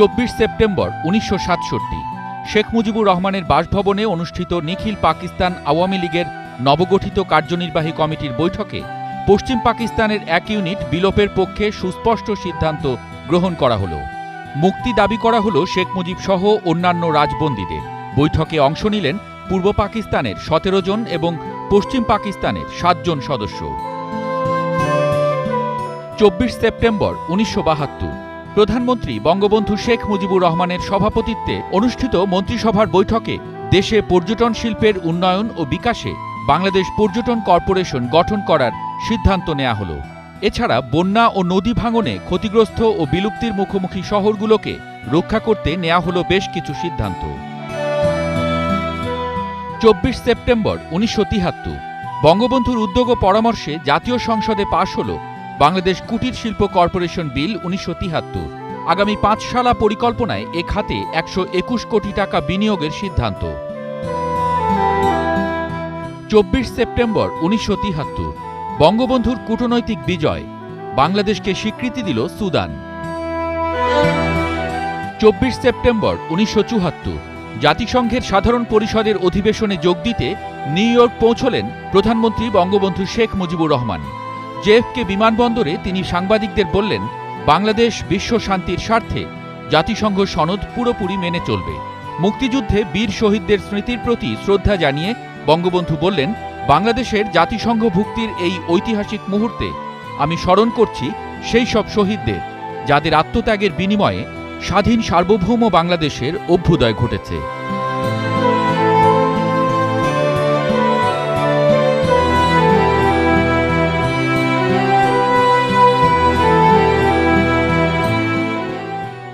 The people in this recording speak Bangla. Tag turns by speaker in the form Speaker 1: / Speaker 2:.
Speaker 1: 24 সেপ্টেম্বর 1967 শেখ মুজিবুর রহমানের বাসভবনে অনুষ্ঠিত নিখিল পাকিস্তান আওয়ামী লীগের নবগঠিত কার্যনির্বাহী কমিটির বৈঠকে পশ্চিম পাকিস্তানের এক ইউনিট বিলোপের পক্ষে সুস্পষ্ট সিদ্ধান্ত গ্রহণ করা হল। মুক্তি দাবি করা হল শেখ মুজিব সহ অন্যান্য রাজবন্দীদের। বৈঠকে অংশ নিলেন পূর্ব পাকিস্তানের 17 জন এবং পশ্চিম পাকিস্তানের 7 জন সদস্য। 24 সেপ্টেম্বর 1972 প্রধানমন্ত্রী বঙ্গবন্ধু শেখ মুজিবুর রহমানের সভাপতিত্বে অনুষ্ঠিত মন্ত্রিসভার বৈঠকে দেশে পর্যটন শিল্পের উন্নয়ন ও বিকাশে বাংলাদেশ পর্যটন কর্পোরেশন গঠন করার সিদ্ধান্ত নেওয়া হল। এছাড়া বন্যা ও নদী ভাঙনে ক্ষতিগ্রস্ত ও বিলুপ্তির মুখোমুখি শহরগুলোকে রক্ষা করতে নেওয়া হল বেশ কিছু সিদ্ধান্ত। 24 সেপ্টেম্বর 1973 বঙ্গবন্ধুর উদ্যোগ ও পরামর্শে জাতীয় সংসদে পাশ হল বাংলাদেশ কুটির শিল্প কর্পোরেশন বিল 1973। আগামী 5 সালা পরিকল্পনায় এ খাতে 121 কোটি টাকা বিনিয়োগের সিদ্ধান্ত। 24 সেপ্টেম্বর 1973 বঙ্গবন্ধুর কূটনৈতিক বিজয়, বাংলাদেশকে স্বীকৃতি দিল সুদান। 24 সেপ্টেম্বর 1974 জাতিসংঘের সাধারণ পরিষদের অধিবেশনে যোগ দিতে নিউ ইয়র্ক পৌঁছলেন প্রধানমন্ত্রী বঙ্গবন্ধু শেখ মুজিবুর রহমান। জেএফকে বিমানবন্দরে তিনি সাংবাদিকদের বললেন, বাংলাদেশ বিশ্ব শান্তির স্বার্থে জাতিসংঘ সনদ পুরোপুরি মেনে চলবে। মুক্তিযুদ্ধে বীর শহীদদের স্মৃতির প্রতি শ্রদ্ধা জানিয়ে বঙ্গবন্ধু বললেন, বাংলাদেশের জাতিসংঘ ভুক্তির এই ঐতিহাসিক মুহূর্তে আমি স্মরণ করছি সেই সব শহীদদের যাদের আত্মত্যাগের বিনিময়ে স্বাধীন সার্বভৌম বাংলাদেশের অভ্যুদয় ঘটেছে।